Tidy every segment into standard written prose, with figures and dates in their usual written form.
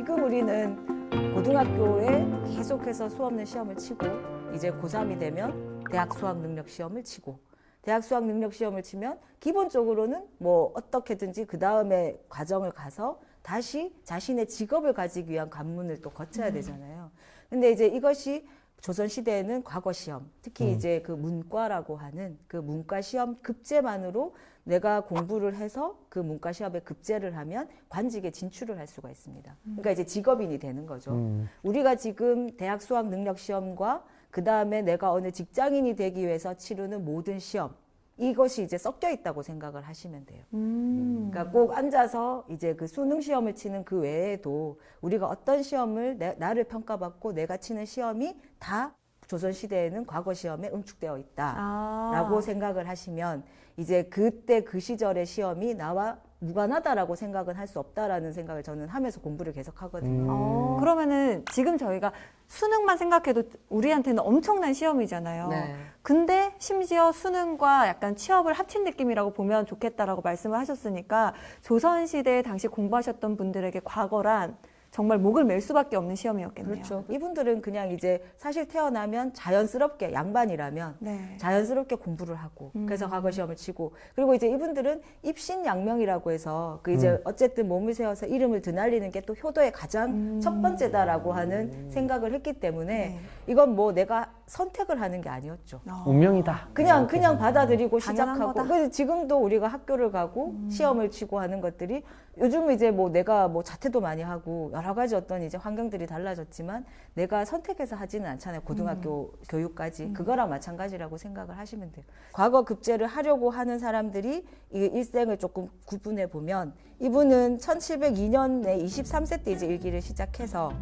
지금 우리는 고등학교에 계속해서 수없는 시험을 치고 이제 고3이 되면 대학 수학 능력 시험을 치고 대학 수학 능력 시험을 치면 기본적으로는 뭐 어떻게든지 그 다음에 과정을 가서 다시 자신의 직업을 가지기 위한 관문을 또 거쳐야 되잖아요. 근데 이제 이것이 조선시대에는 과거 시험, 특히 이제 그 문과라고 하는 그 문과 시험 급제만으로 내가 공부를 해서 그 문과 시험에 급제를 하면 관직에 진출을 할 수가 있습니다. 그러니까 이제 직업인이 되는 거죠. 우리가 지금 대학 수학 능력 시험과 그 다음에 내가 어느 직장인이 되기 위해서 치르는 모든 시험, 이것이 이제 섞여 있다고 생각을 하시면 돼요. 그러니까 꼭 앉아서 이제 그 수능 시험을 치는 그 외에도 우리가 어떤 시험을 나를 평가받고 내가 치는 시험이 다 조선시대에는 과거 시험에 응축되어 있다라고 생각을 하시면 이제 그때 그 시절의 시험이 나와 무관하다라고 생각은 할 수 없다라는 생각을 저는 하면서 공부를 계속 하거든요. 그러면은 지금 저희가 수능만 생각해도 우리한테는 엄청난 시험이잖아요. 네. 근데 심지어 수능과 약간 취업을 합친 느낌이라고 보면 좋겠다라고 말씀을 하셨으니까 조선시대에 당시 공부하셨던 분들에게 과거란 정말 목을 맬 수밖에 없는 시험이었겠네요. 그렇죠. 이분들은 그냥 이제 사실 태어나면 자연스럽게 양반이라면 네. 자연스럽게 공부를 하고 그래서 과거 시험을 치고 그리고 이제 이분들은 입신양명이라고 해서 그 이제 어쨌든 몸을 세워서 이름을 드날리는 게 또 효도의 가장 첫 번째다라고 하는 생각을 했기 때문에 네. 이건 뭐 내가 선택을 하는 게 아니었죠. 운명이다. 그냥 받아들이고 당연한 시작하고 거다. 그래서 지금도 우리가 학교를 가고 시험을 치고 하는 것들이 요즘 이제 뭐 내가 뭐 자퇴도 많이 하고 여러 가지 어떤 이제 환경들이 달라졌지만 내가 선택해서 하지는 않잖아요. 고등학교 교육까지 그거랑 마찬가지라고 생각을 하시면 돼요. 과거 급제를 하려고 하는 사람들이 이 일생을 조금 구분해 보면 이분은 1702년에 23세 때 이제 일기를 시작해서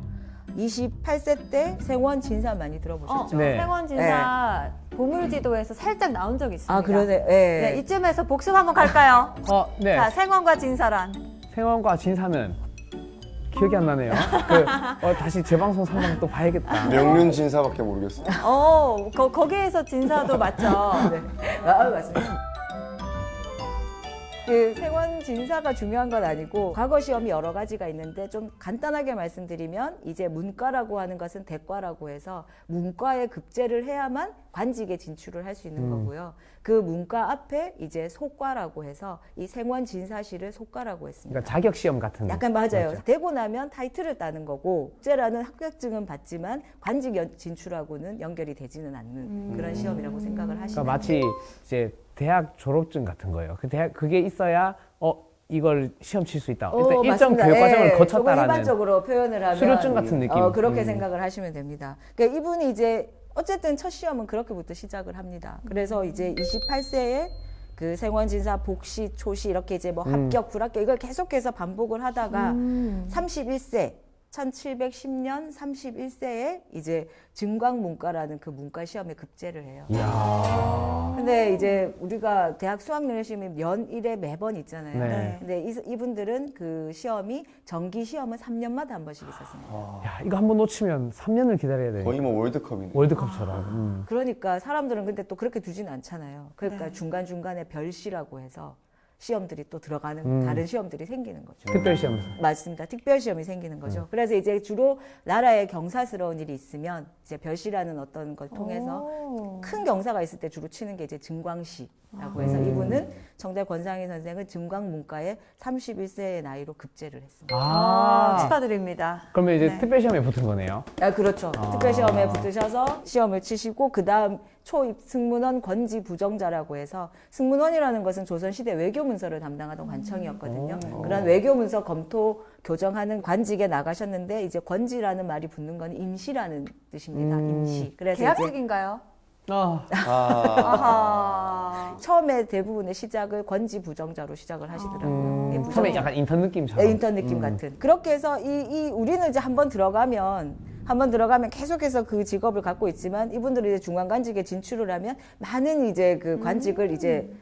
28세 때 생원 진사 많이 들어보셨죠? 네. 생원진사 보물지도에서 살짝 나온 적이 있습니다. 아 그러네. 네, 이쯤에서 복습 한번 갈까요? 네. 자, 생원과 진사란. 생원과 진사는 기억이 안 나네요. 다시 재방송 상담 또 봐야겠다. 명륜 진사밖에 모르겠어요. 거기에서 진사도 맞죠? 네. 아, 맞습니다. 그 생원 진사가 중요한 건 아니고 과거 시험이 여러 가지가 있는데 좀 간단하게 말씀드리면 이제 문과라고 하는 것은 대과라고 해서 문과에 급제를 해야만 관직에 진출을 할 수 있는 거고요. 그 문과 앞에 이제 소과라고 해서 이 생원 진사시를 소과라고 했습니다. 그러니까 자격 시험 같은. 약간 맞아요. 맞죠? 되고 나면 타이틀을 따는 거고 국제라는 합격증은 받지만 관직 진출하고는 연결이 되지는 않는 그런 시험이라고 생각을 그러니까 하시면 마치 이제 대학 졸업증 같은 거예요. 그게 있어야 이걸 시험 칠 수 있다. 일단 일정 맞습니다. 교육 과정을 예, 조금 거쳤다라는 일반적으로 표현을 하면 수료증 같은 느낌. 그렇게 생각을 하시면 됩니다. 그러니까 이분이 이제 어쨌든 첫 시험은 그렇게부터 시작을 합니다. 그래서 이제 28세에 그 생원진사 복시, 초시 이렇게 이제 뭐 합격, 불합격 이걸 계속해서 반복을 하다가 31세 1710년 31세에 이제 증광문과라는 그 문과 시험에 급제를 해요. 이야. 근데 이제 우리가 대학 수학능력 시험이 면 1회 매번 있잖아요. 네. 근데 이분들은 그 시험이 정기 시험은 3년마다 한 번씩 있었습니다. 야, 이거 한번 놓치면 3년을 기다려야 돼. 거의 뭐 월드컵이네. 월드컵처럼. 그러니까 사람들은 근데 또 그렇게 두지는 않잖아요. 그러니까 중간중간에 별시라고 해서 시험들이 또 들어가는 다른 시험들이 생기는 거죠. 특별 시험에서. 맞습니다. 특별 시험이 생기는 거죠. 그래서 이제 주로 나라에 경사스러운 일이 있으면 이제 별시라는 어떤 걸 통해서 큰 경사가 있을 때 주로 치는 게 이제 증광시라고 해서 이분은 정대 권상희 선생은 증광문과에 31세의 나이로 급제를 했습니다. 축하드립니다. 그러면 이제 네. 특별 시험에 붙은 거네요. 아, 그렇죠. 특별 시험에 붙으셔서 시험을 치시고 그 다음 초입 승문원 권지 부정자라고 해서 승문원이라는 것은 조선시대 외교문서를 담당하던 관청이었거든요. 그런 외교문서 검토 교정하는 관직에 나가셨는데 이제 권지라는 말이 붙는 건 임시라는 뜻입니다. 임시. 그래서 이제 계약직인가요? 아, 처음에 대부분의 시작을 권지 부정자로 시작을 하시더라고요. 예, 처음에 부정자. 약간 인턴 느낌처럼. 예, 인턴 느낌 같은. 그렇게 해서 우리는 이제 한번 들어가면 계속해서 그 직업을 갖고 있지만 이분들이 이제 중간관직에 진출을 하면 많은 이제 그 관직을 이제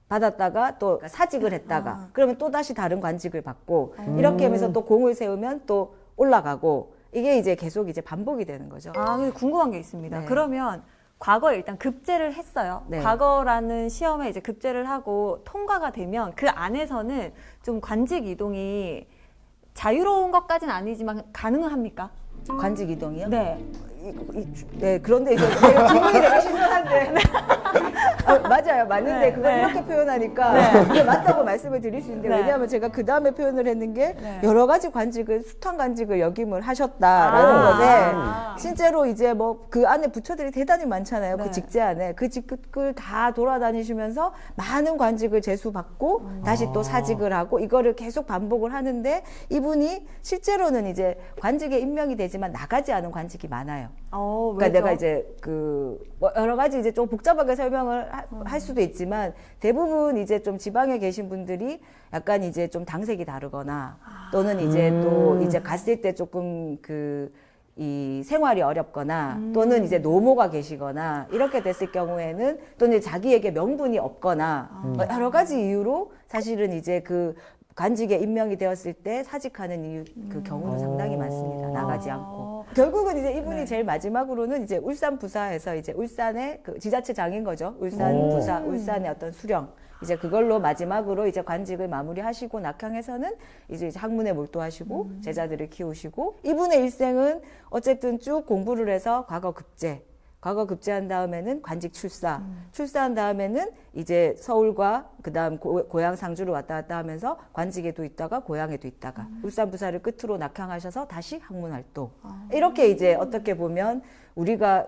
받았다가 또 사직을 했다가 그러면 또 다시 다른 관직을 받고 이렇게 하면서 또 공을 세우면 또 올라가고 이게 이제 계속 이제 반복이 되는 거죠. 근데 궁금한 게 있습니다. 네. 그러면 과거에 일단 급제를 했어요. 네. 과거라는 시험에 이제 급제를 하고 통과가 되면 그 안에서는 좀 관직 이동이 자유로운 것까지는 아니지만 가능합니까? 관직 이동이요? 네. 네, 그런데 이제 내가 기분이 되게 신선한데. 맞아요. 맞는데 그걸 네. 이렇게 표현하니까 그게 맞다고 말씀을 드릴 수 있는데 네. 왜냐하면 제가 그 다음에 표현을 했는 게 네. 여러 가지 관직을, 숱한 관직을 역임을 하셨다라는 것에 실제로 이제 뭐 그 안에 부처들이 대단히 많잖아요. 네. 그 직제 안에. 그 직급을 다 돌아다니시면서 많은 관직을 제수받고 다시 또 사직을 하고 이거를 계속 반복을 하는데 이분이 실제로는 이제 관직에 임명이 되지만 나가지 않은 관직이 많아요. 그러니까 왜죠? 내가 이제 뭐 여러 가지 이제 좀 복잡하게 설명을 할 수도 있지만 대부분 이제 좀 지방에 계신 분들이 약간 이제 좀 당색이 다르거나 또는 이제 또 이제 갔을 때 조금 이 생활이 어렵거나 또는 이제 노모가 계시거나 이렇게 됐을 경우에는 또는 자기에게 명분이 없거나 뭐 여러 가지 이유로 사실은 이제 그 관직에 임명이 되었을 때 사직하는 이유 그 경우도 상당히 많습니다. 나가지 않고. 결국은 이제 이분이 제일 마지막으로는 이제 울산 부사에서 이제 울산의 그 지자체장인 거죠. 울산 부사, 울산의 어떤 수령. 이제 그걸로 마지막으로 이제 관직을 마무리하시고 낙향에서는 이제 학문에 몰두하시고 제자들을 키우시고 이분의 일생은 어쨌든 쭉 공부를 해서 과거 급제한 다음에는 관직 출사한 다음에는 이제 서울과 그다음 고향 상주를 왔다 갔다 하면서 관직에도 있다가 고향에도 있다가 울산 부사를 끝으로 낙향하셔서 다시 학문 활동. 이렇게 이제 어떻게 보면 우리가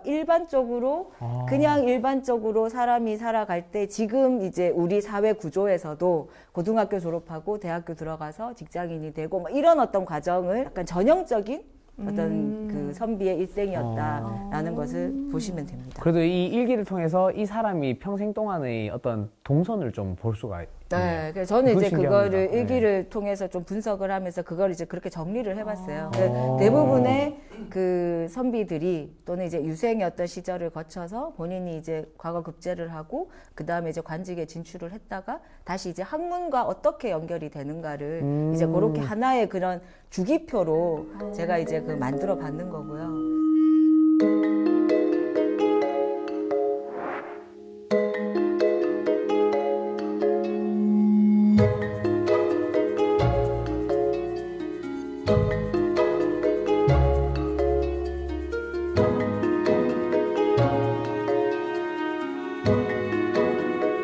그냥 일반적으로 사람이 살아갈 때 지금 이제 우리 사회 구조에서도 고등학교 졸업하고 대학교 들어가서 직장인이 되고 뭐 이런 어떤 과정을 약간 전형적인 어떤 그 선비의 일생이었다라는 것을 보시면 됩니다. 그래도 이 일기를 통해서 이 사람이 평생 동안의 어떤 동선을 좀 볼 수가 네, 그래서 저는 이제 신기합니다. 그거를 네. 일기를 통해서 좀 분석을 하면서 그걸 이제 그렇게 정리를 해봤어요. 대부분의 그 선비들이 또는 이제 유생의 어떤 시절을 거쳐서 본인이 이제 과거 급제를 하고 그 다음에 이제 관직에 진출을 했다가 다시 이제 학문과 어떻게 연결이 되는가를 이제 그렇게 하나의 그런 주기표로 제가 이제 그 만들어 봤는 거고요.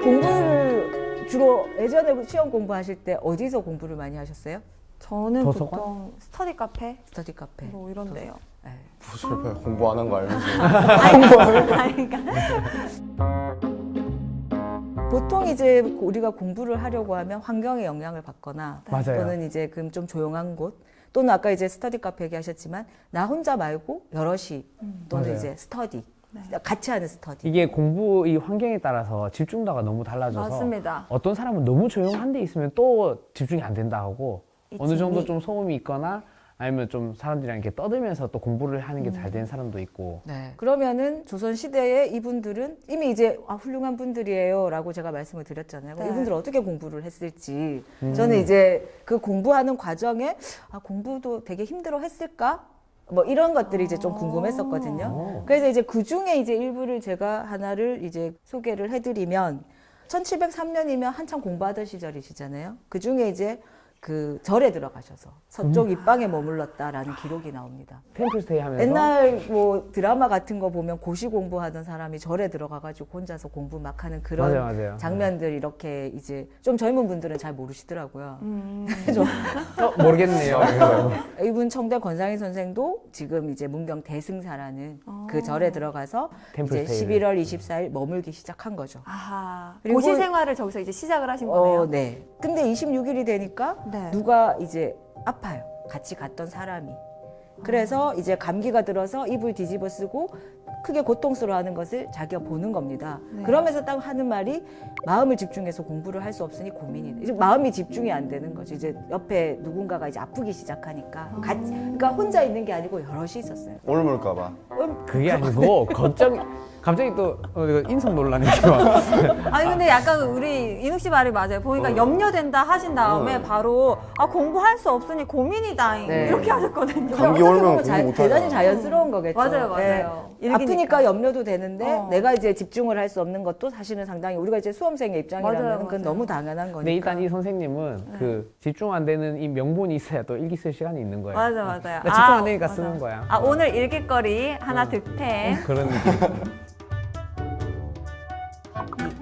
공부를 주로 예전에 시험 공부하실 때 어디서 공부를 많이 하셨어요? 저는 도서관? 보통 스터디 카페 스터디 카페. 뭐 이런데요. 네. 무슨 공부 안 한 거 알면서. 보통 이제 우리가 공부를 하려고 하면 환경의 영향을 받거나 맞아요. 또는 이제 그럼 좀 조용한 곳 또는 아까 이제 스터디 카페 얘기하셨지만 나 혼자 말고 여럿이 또는 맞아요. 이제 스터디 같이 하는 스터디. 이게 공부 이 환경에 따라서 집중도가 너무 달라져서 맞습니다. 어떤 사람은 너무 조용한 데 있으면 또 집중이 안 된다 하고 어느 정도 있지. 좀 소음이 있거나 아니면 좀 사람들이랑 이렇게 떠들면서 또 공부를 하는 게 잘 되는 사람도 있고 네. 그러면은 조선 시대에 이분들은 이미 이제 훌륭한 분들이에요라고 제가 말씀을 드렸잖아요. 네. 이분들 어떻게 공부를 했을지 저는 이제 그 공부하는 과정에 공부도 되게 힘들어 했을까? 뭐 이런 것들이 이제 좀 궁금했었거든요. 그래서 이제 그 중에 이제 일부를 제가 하나를 이제 소개를 해드리면 1703년이면 한참 공부하던 시절이시잖아요. 그 중에 이제 그 절에 들어가셔서 서쪽 입방에 머물렀다라는 기록이 나옵니다. 템플스테이 하면서 옛날 뭐 드라마 같은 거 보면 고시 공부하던 사람이 절에 들어가가지고 혼자서 공부 막 하는 그런 맞아요. 장면들 이렇게 이제 좀 젊은 분들은 잘 모르시더라고요. 모르겠네요. 이분 청대 권상희 선생도 지금 이제 문경 대승사라는 그 절에 들어가서 이제 템플스테이를. 11월 24일 머물기 시작한 거죠. 아하. 그리고- 고시 생활을 저기서 이제 시작을 하신 거네요. 네. 근데 26일이 되니까 네. 누가 이제 아파요. 같이 갔던 사람이. 그래서 이제 감기가 들어서 이불 뒤집어 쓰고 크게 고통스러워하는 것을 자기가 보는 겁니다. 네. 그러면서 딱 하는 말이 마음을 집중해서 공부를 할 수 없으니 고민이네. 이제 마음이 집중이 안 되는 거죠. 이제 옆에 누군가가 이제 아프기 시작하니까 같이, 그러니까 혼자 있는 게 아니고 여럿이 있었어요. 옮을까봐. 그게 아니고 갑자기 또 이거 인성 논란이 막 아니 근데 약간 우리 인욱 씨 말이 맞아요. 보니까 염려된다 하신 다음에 바로 공부할 수 없으니 고민이다 네. 이렇게 하셨거든요. 감기 어떻게 보면 공부 못하잖아. 대단히 자연스러운 거겠죠. 맞아요, 예. 맞아요. 아프니까 염려도 되는데 어. 내가 이제 집중을 할 수 없는 것도 사실은 상당히 우리가 이제 수험생의 입장이라면 맞아요, 그건 맞아요. 너무 당연한 거니까. 근데 일단 이 선생님은 그 집중 안 되는 이 명분이 있어야 또 일기 쓸 시간이 있는 거예요. 맞아, 맞아요. 그러니까 집중 안 되니까 맞아. 쓰는 거야. 아, 오늘 일기거리 하나 득템. 그런 느낌.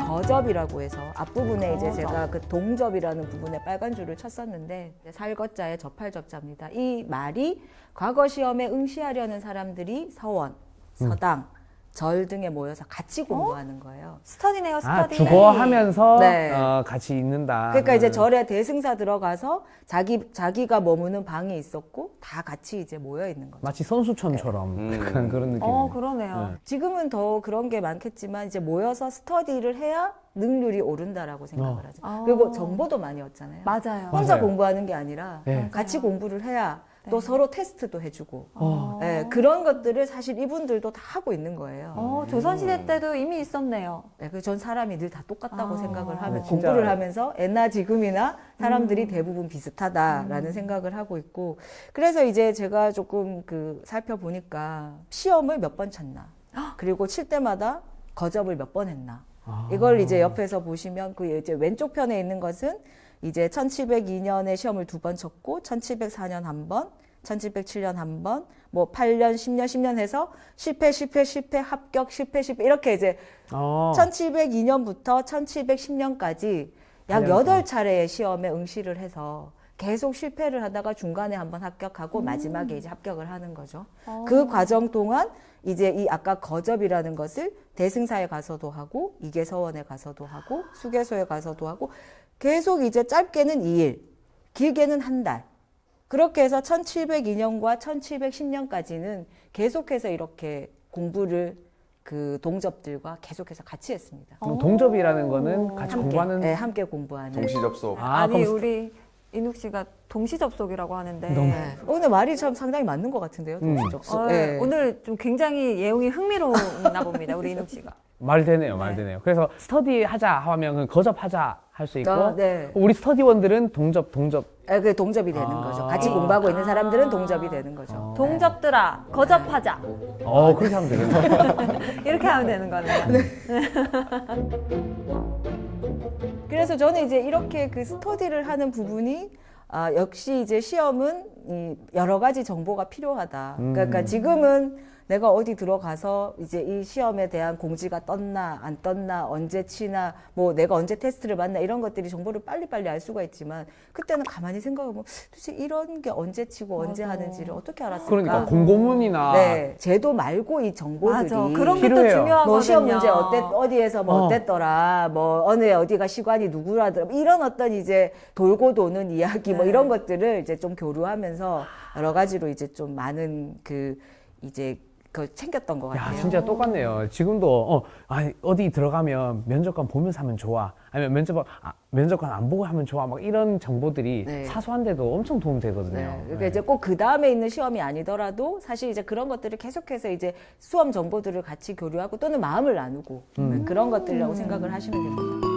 거접이라고 해서 앞부분에 이제 거접. 제가 그 동접이라는 부분에 빨간 줄을 쳤었는데 살거자의 접할접자입니다. 이 말이 과거 시험에 응시하려는 사람들이 서원, 서당, 절 등에 모여서 같이 공부하는 거예요. 스터디네요, 아, 스터디. 주거하면서 네. 같이 있는다. 그러니까 이제 절에 대승사 들어가서 자기가 머무는 방이 있었고 다 같이 이제 모여 있는 거죠. 마치 선수촌처럼 약간 그런 느낌. 그러네요. 네. 지금은 더 그런 게 많겠지만 이제 모여서 스터디를 해야 능률이 오른다라고 생각을 하죠. 아. 그리고 정보도 많이 얻잖아요. 맞아요. 혼자 맞아요. 공부하는 게 아니라 네. 같이 공부를 해야 또 네. 서로 테스트도 해주고 어. 그런 것들을 사실 이분들도 다 하고 있는 거예요. 조선시대 때도 이미 있었네요. 네, 그래서 전 사람이 늘 다 똑같다고 생각을 하면 네, 진짜. 공부를 하면서 옛날 지금이나 사람들이 대부분 비슷하다라는 생각을 하고 있고 그래서 이제 제가 조금 그 살펴보니까 시험을 몇 번 쳤나 그리고 칠 때마다 거접을 몇 번 했나 이걸 이제 옆에서 보시면 그 이제 왼쪽 편에 있는 것은 이제 1702년에 시험을 2번 쳤고 1704년 한 번, 1707년 한 번, 뭐 8년, 10년, 10년 해서 실패, 합격, 실패 이렇게 이제 1702년부터 1710년까지 약 8차례의 시험에 응시를 해서 계속 실패를 하다가 중간에 한번 합격하고 마지막에 이제 합격을 하는 거죠. 그 과정 동안 이제 이 아까 거접이라는 것을 대승사에 가서도 하고 이계서원에 가서도 하고 수계소에 가서도 하고 계속 이제 짧게는 2일, 길게는 한 달. 그렇게 해서 1702년과 1710년까지는 계속해서 이렇게 공부를 그 동접들과 계속해서 같이 했습니다. 그럼 동접이라는 거는 같이 공부하는 네, 함께 공부하는. 동시 접속. 아니, 그럼 우리 인욱 씨가 동시 접속이라고 하는데. 너무- 네. 오늘 말이 참 상당히 맞는 것 같은데요, 동시 접속. 네. 오늘 좀 굉장히 내용이 흥미로웠나 봅니다, 우리 인욱 씨가. 말 되네요, 말 되네요. 그래서 스터디 하자 하면 거접하자 할 수 있고 네. 우리 스터디원들은 동접. 그 동접이 되는 거죠. 같이 공부하고 있는 사람들은 동접이 되는 거죠. 동접들아, 거접하자. 그렇게 하면 되겠네. 이렇게 하면 되는 거네요. 그래서 저는 이제 이렇게 그 스터디를 하는 부분이 역시 이제 시험은 이 여러 가지 정보가 필요하다. 그러니까 지금은 내가 어디 들어가서 이제 이 시험에 대한 공지가 떴나 안 떴나 언제 치나 뭐 내가 언제 테스트를 받나 이런 것들이 정보를 빨리빨리 알 수가 있지만 그때는 가만히 생각해보면 도대체 이런 게 언제 치고 언제 맞아. 하는지를 어떻게 알았을까? 그러니까 공고문이나 네, 제도 말고 이 정보들이 맞아. 그런 게 또 필요해요. 중요하거든요. 뭐 시험 문제 어디에서 뭐 어. 어땠더라, 뭐 어느 어디가 시관이 누구라더라, 뭐 이런 어떤 이제 돌고 도는 이야기 뭐 네. 이런 것들을 이제 좀 교류하면서 여러 가지로 이제 좀 많은 그 이제 그 챙겼던 것 야, 같아요. 진짜 똑같네요. 지금도 어디 들어가면 면접관 보면서 하면 좋아. 아니면 면접관 안 보고 하면 좋아. 막 이런 정보들이 네. 사소한데도 엄청 도움되거든요. 네. 그러니까 이제 꼭 그 다음에 있는 시험이 아니더라도 사실 이제 그런 것들을 계속해서 이제 수험 정보들을 같이 교류하고 또는 마음을 나누고 그런 것들이라고 생각을 하시면 됩니다.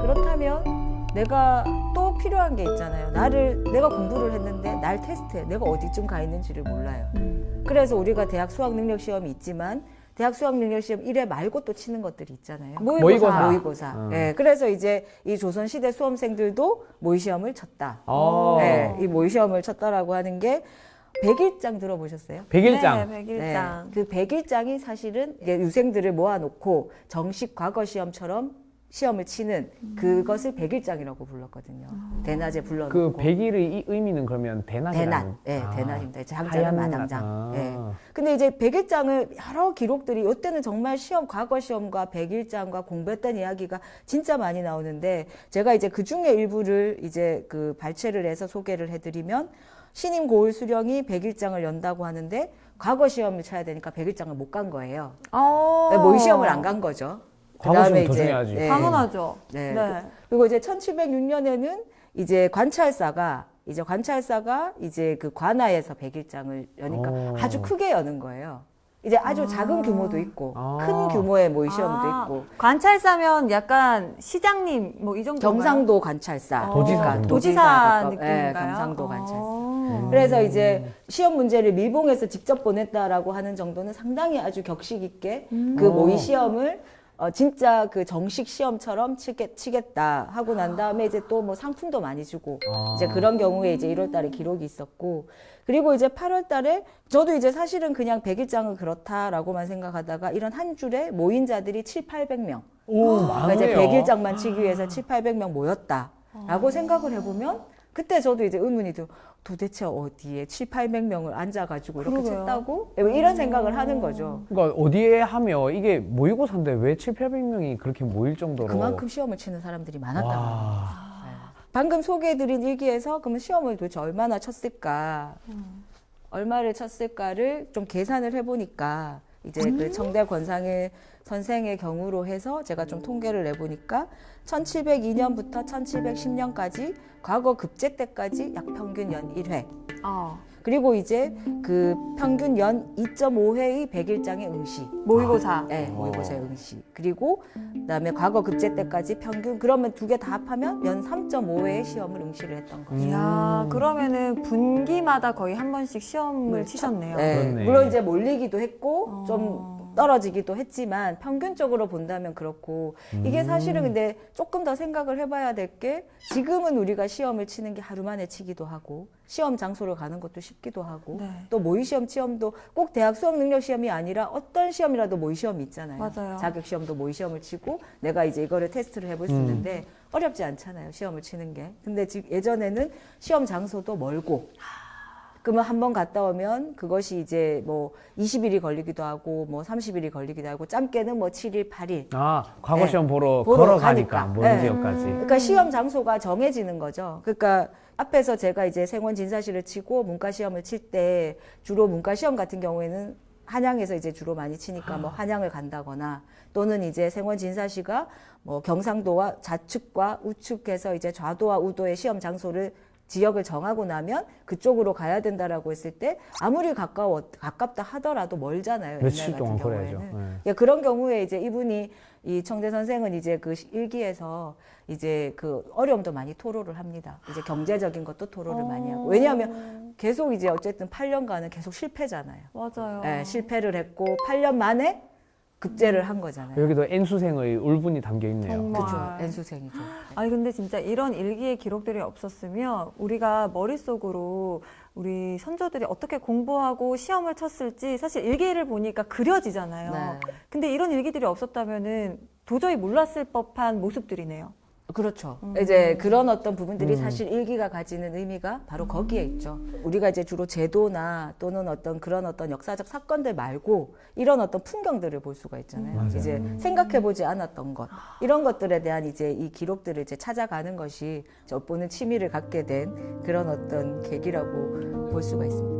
그렇다면 내가 또 필요한 게 있잖아요. 내가 공부를 했는데 날 테스트해. 내가 어디쯤 가 있는지를 몰라요. 그래서 우리가 대학 수학 능력 시험이 있지만 대학 수학 능력 시험 1회 말고 또 치는 것들이 있잖아요. 모의고사. 네, 그래서 이제 이 조선시대 수험생들도 모의시험을 쳤다. 네, 이 모의시험을 쳤다라고 하는 게 백일장 들어보셨어요? 백일장. 네, 백일장. 네, 그 백일장이 사실은 이게 유생들을 모아놓고 정식 과거 시험처럼 시험을 치는 그것을 백일장이라고 불렀거든요. 대낮에 불러놓고. 그 백일의 이 의미는 그러면 대낮, 대낮이라는. 네, 대낮입니다. 장자는 하얀 마당장. 낮. 네. 근데 이제 백일장을 여러 기록들이 이때는 정말 과거 시험과 백일장과 공부했던 이야기가 진짜 많이 나오는데 제가 이제 그 중에 일부를 이제 그 발췌를 해서 소개를 해드리면 신임 고을 수령이 백일장을 연다고 하는데 과거 시험을 쳐야 되니까 백일장을 못 간 거예요. 네, 모의 시험을 안 간 거죠. 과거 시험 더 중요하지. 당연하죠. 네. 네. 그리고 이제 1706년에는 이제 관찰사가 이제 관찰사가 이제 그 관아에서 100일장을 여니까 오. 아주 크게 여는 거예요. 이제 아주 작은 규모도 있고 아. 큰 규모의 모의 시험도 아, 있고 관찰사면 약간 시장님 뭐 이 정도 경상도 관찰사, 도지사 그러니까 정도. 도지사 가까워- 느낌인가요? 경상도 관찰사. 어. 그래서 이제 시험 문제를 밀봉해서 직접 보냈다라고 하는 정도는 상당히 아주 격식 있게 그 모의 시험을 진짜 그 정식 시험처럼 치겠다 하고 난 다음에 이제 또 뭐 상품도 많이 주고 아. 이제 그런 경우에 이제 1월 달에 기록이 있었고 그리고 이제 8월 달에 저도 이제 사실은 그냥 100일장은 그렇다라고만 생각하다가 이런 한 줄에 모인자들이 7,800명. 오, 그러니까 이제 많네요. 100일장만 치기 위해서 7,800명 모였다라고 생각을 해보면 그때 저도 이제 의문이 들어 도대체 어디에 7,800명을 앉아가지고 이렇게 그러게요. 쳤다고? 이런 생각을 하는 거죠. 그러니까 어디에 하며 이게 모의고사인데 왜 7,800명이 그렇게 모일 정도로 그만큼 시험을 치는 사람들이 많았다는 거예요. 와. 방금 소개해드린 일기에서 그러면 시험을 도대체 얼마나 쳤을까, 얼마를 쳤을까를 좀 계산을 해보니까 이제 그 청대 권상일 선생의 경우로 해서 제가 좀 통계를 내보니까 1702년부터 1710년까지 과거 급제 때까지 약 평균 연 1회 그리고 이제 그 평균 연 2.5회의 100일장의 응시 모의고사. 네, 모의고사의 응시. 그리고 그다음에 과거 급제 때까지 평균 그러면 두 개 다 합하면 연 3.5회의 시험을 응시를 했던 거죠. 이야, 그러면은 분기마다 거의 한 번씩 시험을 네, 치셨네요. 네, 그렇네. 물론 이제 몰리기도 했고 어. 좀 떨어지기도 했지만 평균적으로 본다면 그렇고 이게 사실은 근데 조금 더 생각을 해봐야 될 게 지금은 우리가 시험을 치는 게 하루 만에 치기도 하고 시험 장소를 가는 것도 쉽기도 하고 네. 또 모의시험 시험도 꼭 대학 수학능력시험이 아니라 어떤 시험이라도 모의시험이 있잖아요. 맞아요. 자격시험도 모의시험을 치고 내가 이제 이거를 테스트를 해볼 수 있는데 어렵지 않잖아요. 시험을 치는 게. 근데 지금 예전에는 시험 장소도 멀고 그러면 한 번 갔다 오면 그것이 이제 뭐 20일이 걸리기도 하고 뭐 30일이 걸리기도 하고 짧게는 뭐 7일, 8일. 아, 과거 네. 시험 보러 보러 걸어가니까 가니까. 모든 네. 지역까지. 그러니까 시험 장소가 정해지는 거죠. 그러니까 앞에서 제가 이제 생원 진사시를 치고 문과 시험을 칠 때 주로 문과 시험 같은 경우에는 한양에서 이제 주로 많이 치니까 뭐 한양을 간다거나 또는 이제 생원 진사시가 뭐 경상도와 좌측과 우측해서 이제 좌도와 우도의 시험 장소를 지역을 정하고 나면 그쪽으로 가야 된다라고 했을 때 아무리 가깝다 하더라도 멀잖아요. 며칠 옛날 동안 같은 걸어야죠. 경우에는. 네. 야, 그런 경우에 이제 이분이 이 청대 선생은 이제 그 일기에서 이제 그 어려움도 많이 토로를 합니다. 이제 경제적인 것도 토로를 많이 하고. 왜냐하면 계속 이제 어쨌든 8년간은 계속 실패잖아요. 맞아요. 예, 실패를 했고 8년 만에 급제를 한 거잖아요. 여기도 N수생의 울분이 담겨 있네요. 정말. 그죠. N수생이죠. 아니 근데 진짜 이런 일기의 기록들이 없었으면 우리가 머릿속으로 우리 선조들이 어떻게 공부하고 시험을 쳤을지 사실 일기를 보니까 그려지잖아요. 네. 근데 이런 일기들이 없었다면은 도저히 몰랐을 법한 모습들이네요. 그렇죠. 이제 그런 어떤 부분들이 사실 일기가 가지는 의미가 바로 거기에 있죠. 우리가 이제 주로 제도나 또는 어떤 그런 어떤 역사적 사건들 말고 이런 어떤 풍경들을 볼 수가 있잖아요. 맞아요. 이제 생각해보지 않았던 것 이런 것들에 대한 이제 이 기록들을 이제 찾아가는 것이 엿보는 취미를 갖게 된 그런 어떤 계기라고 볼 수가 있습니다.